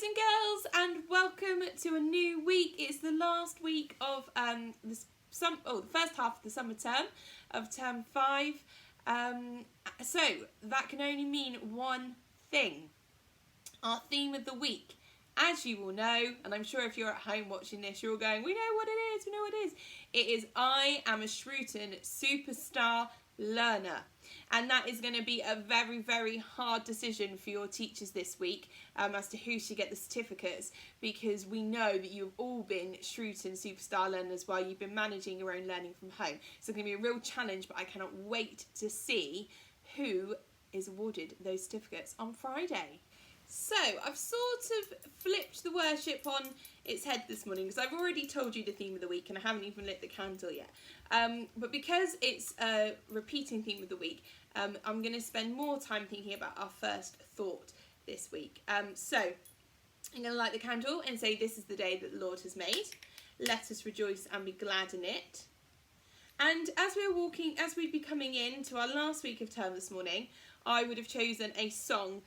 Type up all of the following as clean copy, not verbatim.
boys and girls, and welcome to a new week. It's the last week of the first half of the summer term of term 5. So that can only mean one thing. Our theme of the week, as you will know, and I'm sure if you're at home watching this, you're all going, we know what it is, we know what it is. It is I am a Shrewton superstar learner. And that is going to be a very, very hard decision for your teachers this week as to who should get the certificates, because we know that you've all been Shrewton superstar learners while you've been managing your own learning from home. So it's going to be a real challenge, but I cannot wait to see who is awarded those certificates on Friday. So I've sort of flipped the worship on its head this morning because I've already told you the theme of the week and I haven't even lit the candle yet. But because it's a repeating theme of the week, I'm going to spend more time thinking about our first thought this week. So I'm going to light the candle and say, this is the day that the Lord has made. Let us rejoice and be glad in it. And as we'd be coming in to our last week of term this morning, I would have chosen a song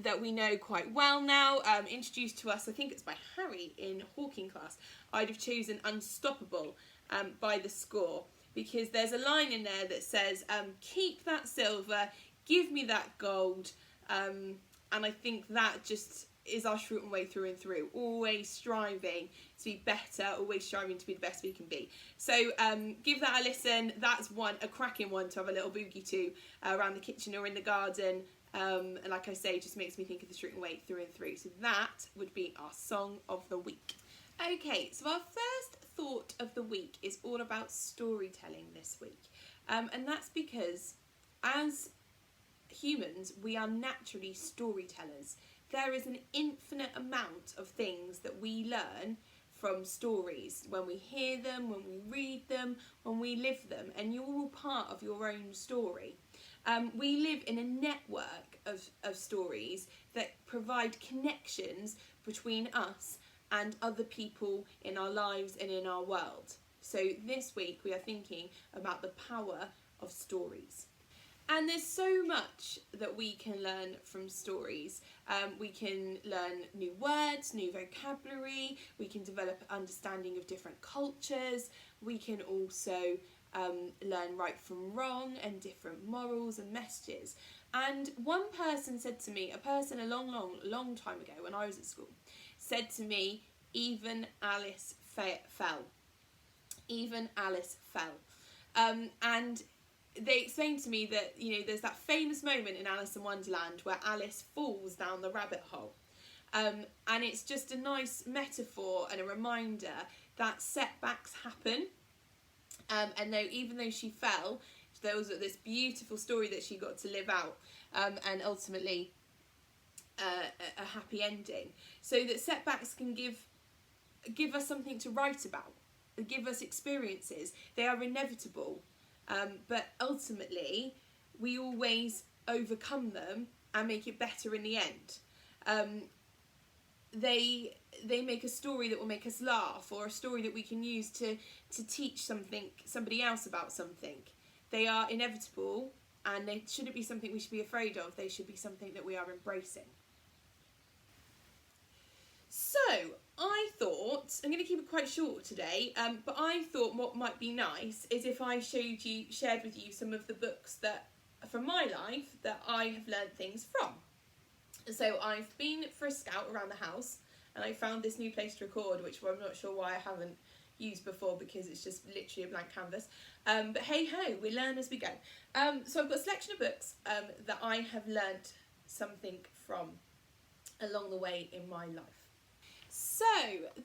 that we know quite well now, introduced to us, I think it's by Harry in Hawking class. I'd have chosen Unstoppable by The Score, because there's a line in there that says, keep that silver, give me that gold, and I think that just is our Shrewton way through and through, always striving to be better, always striving to be the best we can be. So give that a listen. That's a cracking one to have a little boogie to around the kitchen or in the garden. And like I say, just makes me think of the Shrewton way through and through. So that would be our song of the week. Okay, so our first thought of the week is all about storytelling this week. And that's because as humans, we are naturally storytellers. There is an infinite amount of things that we learn from stories, when we hear them, when we read them, when we live them, and you're all part of your own story. We live in a network of stories that provide connections between us and other people in our lives and in our world. So this week we are thinking about the power of stories. And there's so much that we can learn from stories. We can learn new words, new vocabulary, we can develop understanding of different cultures, we can also learn right from wrong and different morals and messages. And one person said to me, a person a long time ago when I was at school, said to me, even Alice fell. Even Alice fell. And they explained to me that, there's that famous moment in Alice in Wonderland where Alice falls down the rabbit hole. And it's just a nice metaphor and a reminder that setbacks happen. And even though she fell, there was this beautiful story that she got to live out, and ultimately a happy ending. So that setbacks can give us something to write about, give us experiences. They are inevitable, but ultimately we always overcome them and make it better in the end. They make a story that will make us laugh, or a story that we can use to teach somebody else about something. They are inevitable, and they shouldn't be something we should be afraid of. They should be something that we are embracing. So I thought, I'm going to keep it quite short today, but I thought what might be nice is if I shared with you some of the books that from my life that I have learned things from. So I've been for a scout around the house, and I found this new place to record, which I'm not sure why I haven't used before, because it's just literally a blank canvas. But hey ho, we learn as we go. So I've got a selection of books that I have learnt something from along the way in my life. So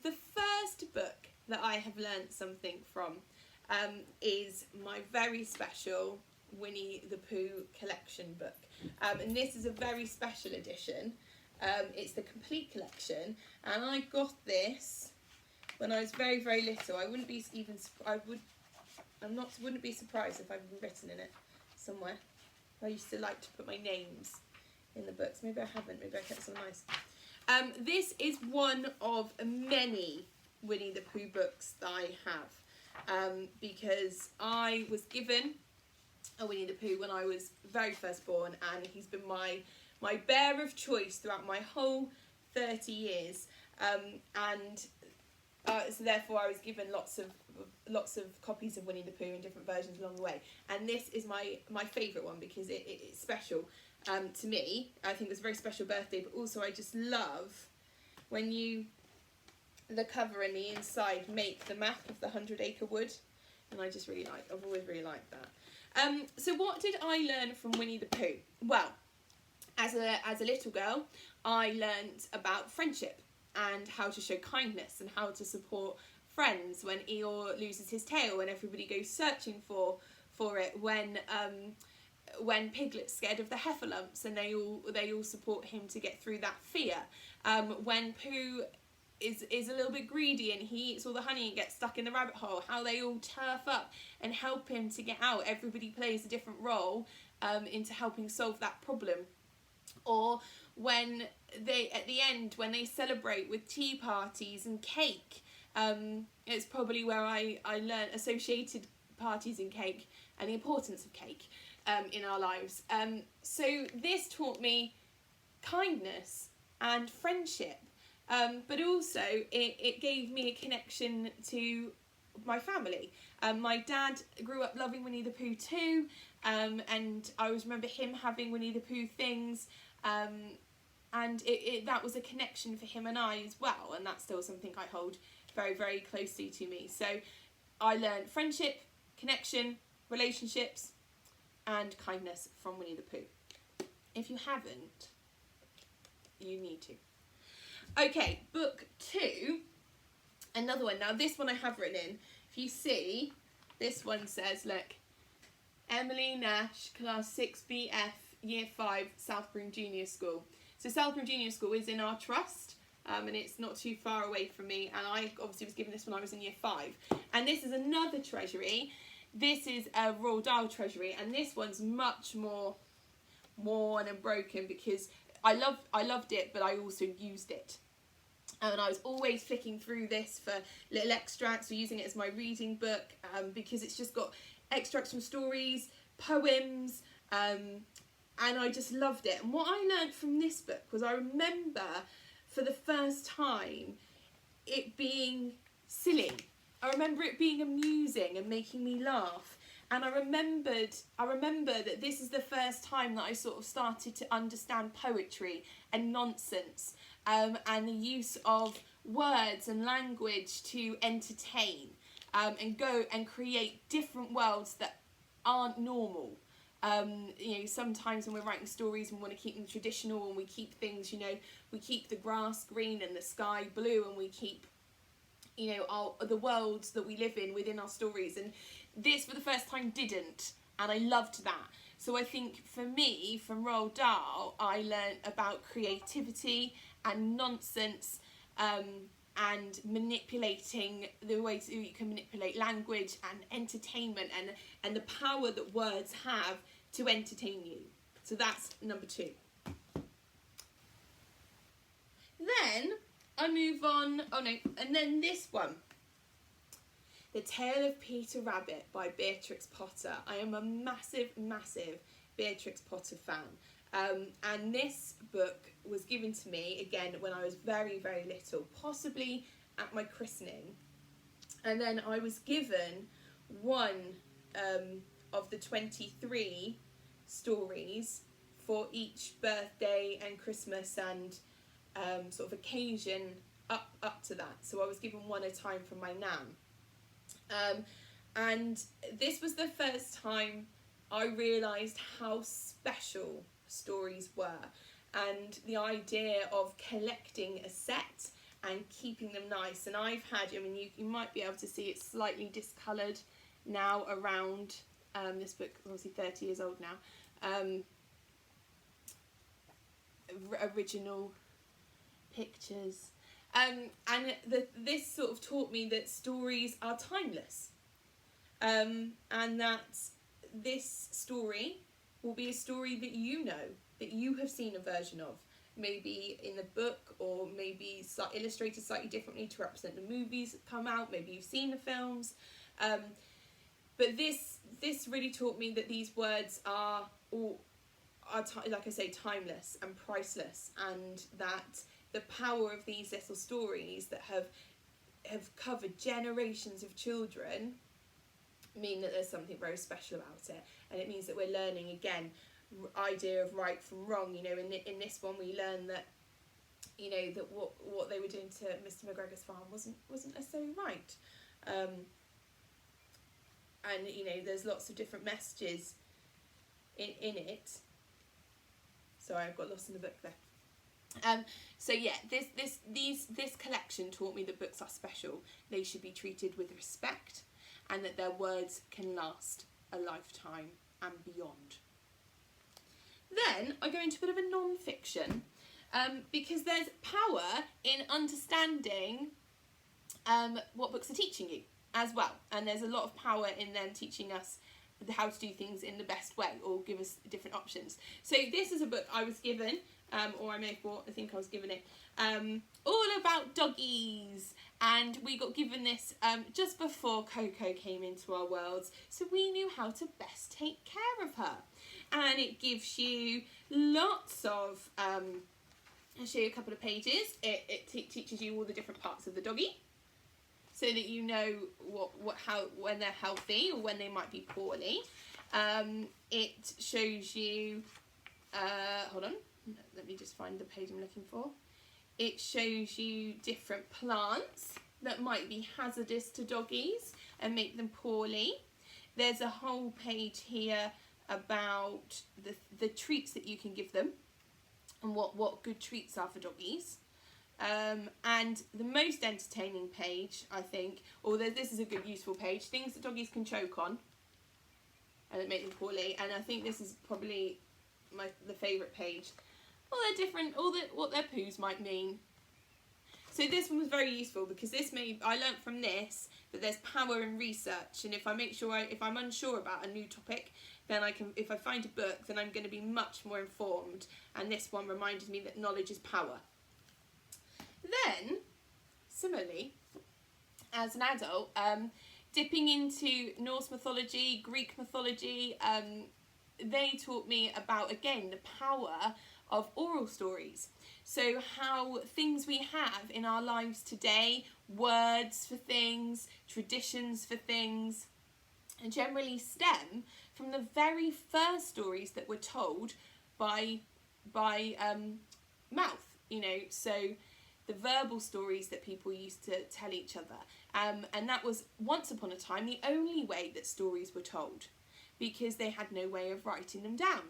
the first book that I have learnt something from is my very special Winnie the Pooh collection book. And this is a very special edition. It's the complete collection, and I got this when I was very, very little. Wouldn't be surprised if I've written in it somewhere. I used to like to put my names in the books. Maybe I haven't. Maybe I kept some nice. This is one of many Winnie the Pooh books that I have, because I was given a Winnie the Pooh when I was very first born, and he's been my bear of choice throughout my whole 30 years, and so therefore I was given lots of copies of Winnie the Pooh in different versions along the way, and this is my favourite one because it's special to me. I think it's a very special birthday, but also I just love when the cover and the inside make the map of the 100-acre wood, and I've always really liked that. So what did I learn from Winnie the Pooh? Well, as a little girl, I learned about friendship and how to show kindness and how to support friends when Eeyore loses his tail, when everybody goes searching for it, when Piglet's scared of the heffalumps and they all support him to get through that fear, when Pooh is a little bit greedy and he eats all the honey and gets stuck in the rabbit hole, how they all turf up and help him to get out. Everybody plays a different role into helping solve that problem. Or when they, at the end, when they celebrate with tea parties and cake, it's probably where I learned associated parties and cake and the importance of cake in our lives. So this taught me kindness and friendship. But also it gave me a connection to my family. My dad grew up loving Winnie the Pooh too, and I always remember him having Winnie the Pooh things, and that was a connection for him and I as well, and that's still something I hold very, very closely to me. So I learned friendship, connection, relationships, and kindness from Winnie the Pooh. If you haven't, you need to. Okay, book 2, another one. Now this one I have written in. If you see, this one says, look, Emily Nash, Class 6BF, Year 5, South Broom Junior School. So South Broom Junior School is in our trust, and it's not too far away from me, and I obviously was given this when I was in Year 5. And this is another treasury. This is a Roald Dahl treasury, and this one's much more worn and broken because I loved it, but I also used it. And I was always flicking through this for little extracts, or using it as my reading book, because it's just got extracts from stories, poems, and I just loved it. And what I learned from this book was, I remember for the first time it being silly. I remember it being amusing and making me laugh. And I remember that this is the first time that I sort of started to understand poetry and nonsense, and the use of words and language to entertain, and go and create different worlds that aren't normal. Sometimes when we're writing stories, we want to keep them traditional, and we keep things, we keep the grass green and the sky blue, and we keep, the worlds that we live in within our stories. And this, for the first time, didn't, and I loved that. So I think for me, from Roald Dahl, I learned about creativity and nonsense, and manipulating the ways that you can manipulate language and entertainment, and the power that words have to entertain you. So that's number 2. Then I move on, and then this one, The Tale of Peter Rabbit by Beatrix Potter. I am a massive, massive Beatrix Potter fan. And this book was given to me, again, when I was very, very little, possibly at my christening. And then I was given one of the 23 stories for each birthday and Christmas and sort of occasion up to that. So I was given one at a time from my nan. And this was the first time I realised how special stories were, and the idea of collecting a set and keeping them nice. And I've had, you might be able to see it's slightly discoloured now around, this book is obviously 30 years old now, original pictures. And this sort of taught me that stories are timeless, and that this story will be a story that that you have seen a version of, maybe in the book, or maybe illustrated slightly differently to represent the movies that come out, maybe you've seen the films, but this really taught me that these words are like I say, timeless and priceless, and that the power of these little stories that have covered generations of children mean that there's something very special about it, and it means that we're learning again idea of right from wrong. You know, in this one we learn that, you know, that what they were doing to Mr. McGregor's farm wasn't necessarily right, and you know, there's lots of different messages in it. Sorry, I've got lost in the book there. So yeah, this collection taught me that books are special. They should be treated with respect, and that their words can last a lifetime and beyond. Then I go into a bit of a non-fiction, because there's power in understanding what books are teaching you as well, and there's a lot of power in them teaching us how to do things in the best way, or give us different options. So this is a book I was given, or I may have bought, I think I was given it, all about doggies, and we got given this just before Coco came into our worlds, so we knew how to best take care of her. And it gives you lots of, I'll show you a couple of pages. It teaches you all the different parts of the doggy, so that you know how when they're healthy or when they might be poorly. It shows you, hold on, let me just find the page I'm looking for. It shows you different plants that might be hazardous to doggies and make them poorly. There's a whole page here about the treats that you can give them, and what good treats are for doggies. And the most entertaining page, I think, although this is a good useful page, things that doggies can choke on and that make them poorly. And I think this is probably the favourite page. All their different, what their poos might mean. So this one was very useful, because I learnt from this that there's power in research, and if I'm unsure about a new topic, then if I find a book, then I'm going to be much more informed, and this one reminded me that knowledge is power. Then, similarly, as an adult, dipping into Norse mythology, Greek mythology, they taught me about, again, the power of oral stories. So how things we have in our lives today, words for things, traditions for things, and generally stem from the very first stories that were told by mouth, you know, so the verbal stories that people used to tell each other. And that was, once upon a time, the only way that stories were told, because they had no way of writing them down.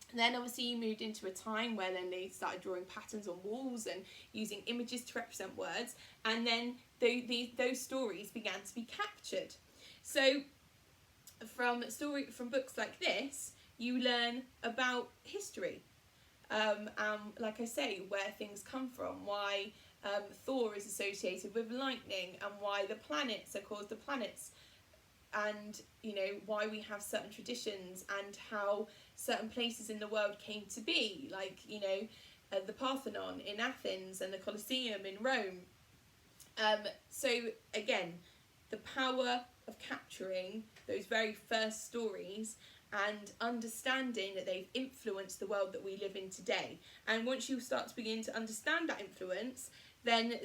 And then obviously you moved into a time where then they started drawing patterns on walls and using images to represent words, and then those stories began to be captured. So from books like this, you learn about history, like I say, where things come from, why Thor is associated with lightning, and why the planets are called the planets, and you know, why we have certain traditions, and how certain places in the world came to be, like, you know, the Parthenon in Athens and the Colosseum in Rome. So again, the power of capturing those very first stories and understanding that they've influenced the world that we live in today. And once you start to begin to understand that influence, then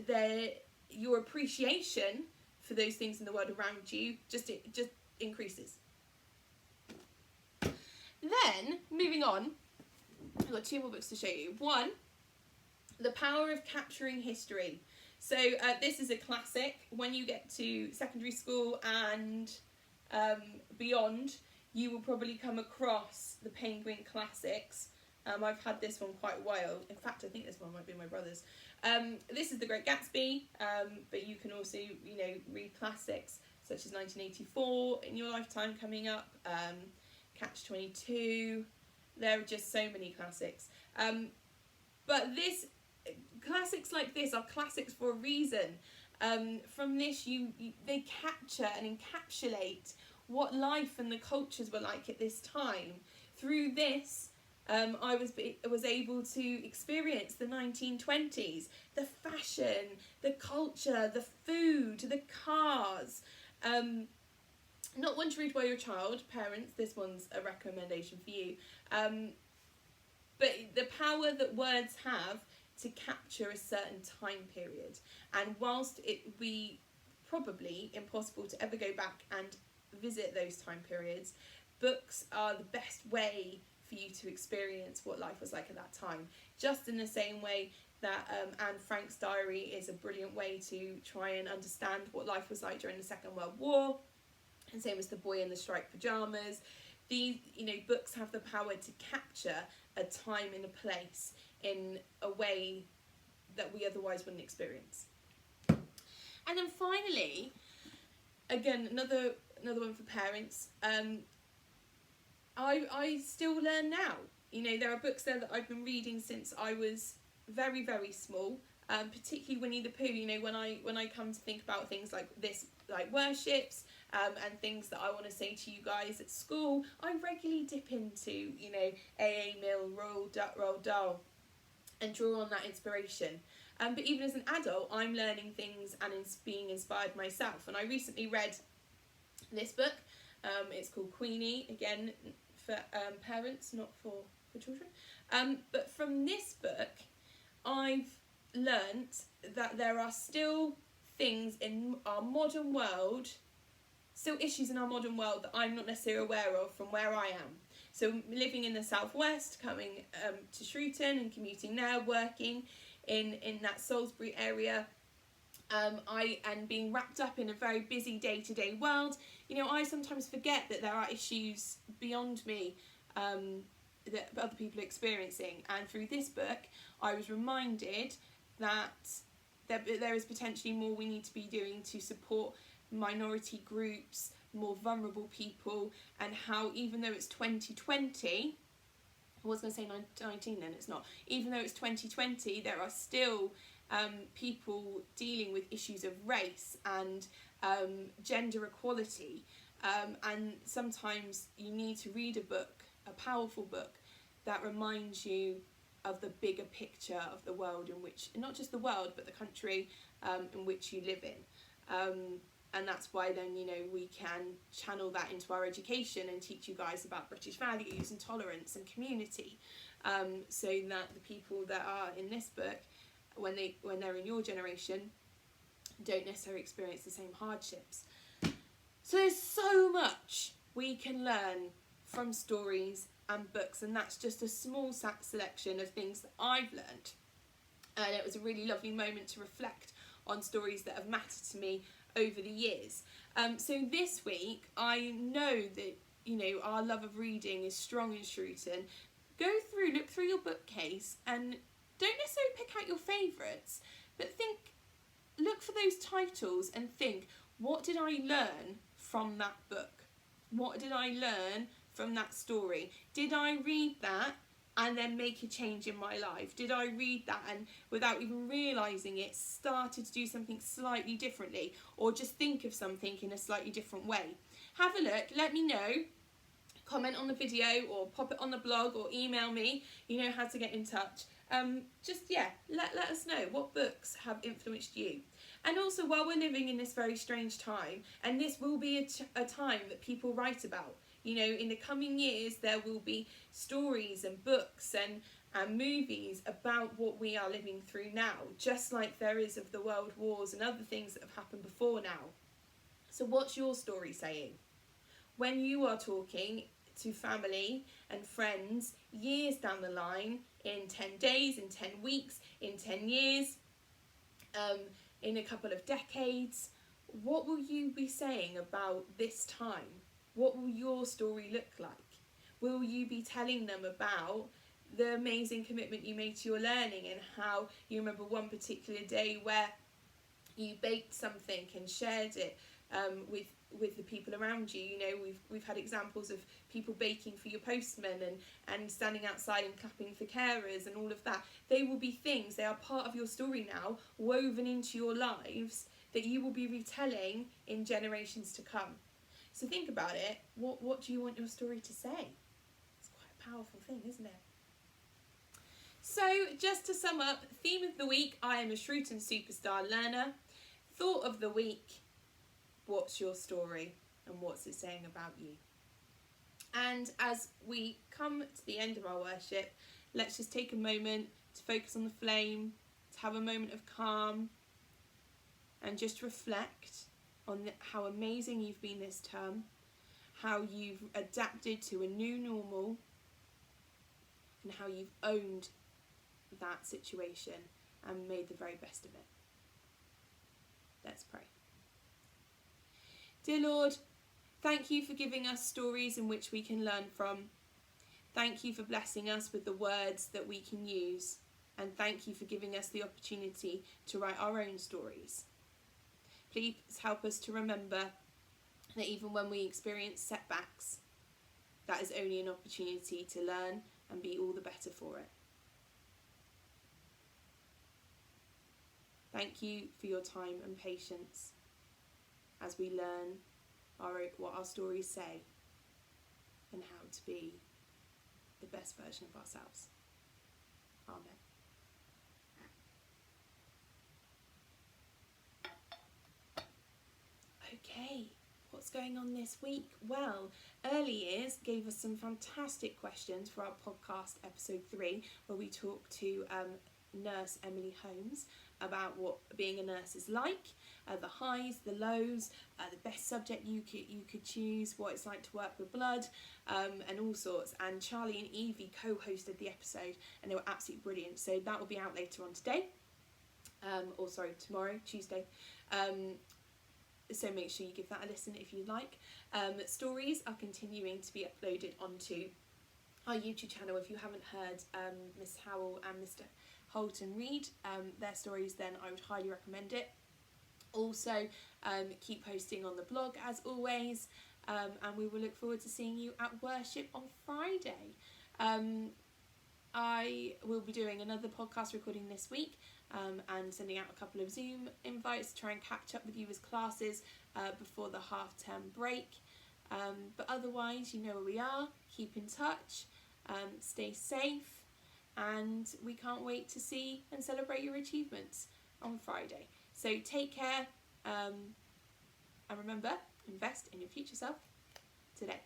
your appreciation for those things in the world around you just increases. Then, moving on, I've got two more books to show you. One, The Power of Capturing History. So this is a classic. When you get to secondary school and beyond, you will probably come across the Penguin Classics. I've had this one quite a while. In fact, I think this one might be my brother's. This is The Great Gatsby, but you can also, you know, read classics such as 1984 in your lifetime coming up, Catch-22. There are just so many classics. But classics like this are classics for a reason. From this, they capture and encapsulate what life and the cultures were like at this time. Through this, I was able to experience the 1920s, the fashion, the culture, the food, the cars. Not one to read while you're a child, parents, this one's a recommendation for you. But the power that words have to capture a certain time period. And whilst it would be probably impossible to ever go back and visit those time periods, books are the best way for you to experience what life was like at that time. Just in the same way that Anne Frank's diary is a brilliant way to try and understand what life was like during the Second World War, and same as The Boy in the Striped Pyjamas. These, books have the power to capture a time and a place in a way that we otherwise wouldn't experience. And then finally, again, another one for parents. I still learn now. There are books there that I've been reading since I was very, very small. Particularly Winnie the Pooh. When I come to think about things like this, like worships, and things that I want to say to you guys at school, I regularly dip into A.A. Milne, Roald Dahl, and draw on that inspiration. But even as an adult, I'm learning things and being inspired myself. And I recently read this book. It's called Queenie, again for parents, not for children. But from this book, I've learnt that there are still things in our modern world, still issues in our modern world that I'm not necessarily aware of from where I am. So living in the southwest, coming to Shrewton and commuting there, working in that Salisbury area, and being wrapped up in a very busy day-to-day world, I sometimes forget that there are issues beyond me that other people are experiencing. And through this book, I was reminded that there is potentially more we need to be doing to support minority groups, more vulnerable people, and how even though it's 2020, I was going to say 19 then, it's not, even though it's 2020, there are still people dealing with issues of race and gender equality, and sometimes you need to read a book, a powerful book, that reminds you of the bigger picture of the world in which, not just the world, but the country in which you live in. And that's why then, we can channel that into our education and teach you guys about British values and tolerance and community, so that the people that are in this book, when they're in your generation, don't necessarily experience the same hardships. So there's so much we can learn from stories and books, and that's just a small selection of things that I've learned. And it was a really lovely moment to reflect on stories that have mattered to me over the years. So this week, I know that our love of reading is strong in Shrewton. Look through your bookcase, and don't necessarily pick out your favourites, but look for those titles and think, what did I learn from that book? What did I learn from that story? Did I read that and then make a change in my life? Did I read that and, without even realising it, started to do something slightly differently, or just think of something in a slightly different way? Have a look, let me know, comment on the video or pop it on the blog or email me. You know how to get in touch. Let us know what books have influenced you. And also, while we're living in this very strange time, and this will be a time that people write about, in the coming years there will be stories and books and movies about what we are living through now, just like there is of the world wars and other things that have happened before now. So what's your story saying? When you are talking to family and friends years down the line, in 10 days, in 10 weeks, in 10 years, in a couple of decades, what will you be saying about this time? What will your story look like? Will you be telling them about the amazing commitment you made to your learning, and how you remember one particular day where you baked something and shared it with the people around you? We've had examples of people baking for your postman and standing outside and clapping for carers and all of that. They will be things, they are part of your story now, woven into your lives, that you will be retelling in generations to come. So think about it. What do you want your story to say? It's quite a powerful thing, isn't it? So just to sum up, theme of the week, I am a Shrewton Superstar learner. Thought of the week, what's your story and what's it saying about you? And as we come to the end of our worship, let's just take a moment to focus on the flame, to have a moment of calm, and just reflect on how amazing you've been this term, how you've adapted to a new normal, and how you've owned that situation and made the very best of it. Let's pray. Dear Lord, thank you for giving us stories in which we can learn from. Thank you for blessing us with the words that we can use. And thank you for giving us the opportunity to write our own stories. Please help us to remember that even when we experience setbacks, that is only an opportunity to learn and be all the better for it. Thank you for your time and patience as we learn what our stories say and how to be the best version of ourselves. Amen. Okay, what's going on this week? Well, Early Years gave us some fantastic questions for our podcast episode 3, where we talk to nurse Emily Holmes about what being a nurse is like, the highs, the lows, the best subject you could choose, what it's like to work with blood, and all sorts. And Charlie and Evie co-hosted the episode, and they were absolutely brilliant. So that will be out later on today, tomorrow, Tuesday. So make sure you give that a listen if you like. Stories are continuing to be uploaded onto our YouTube channel. If you haven't heard Miss Howell and Mr. Holton read their stories, then I would highly recommend it. Also, keep posting on the blog as always, and we will look forward to seeing you at worship on Friday. I will be doing another podcast recording this week, and sending out a couple of Zoom invites to try and catch up with you as classes before the half-term break. But otherwise, you know where we are. Keep in touch, stay safe, and we can't wait to see and celebrate your achievements on Friday. So take care, and remember, invest in your future self today.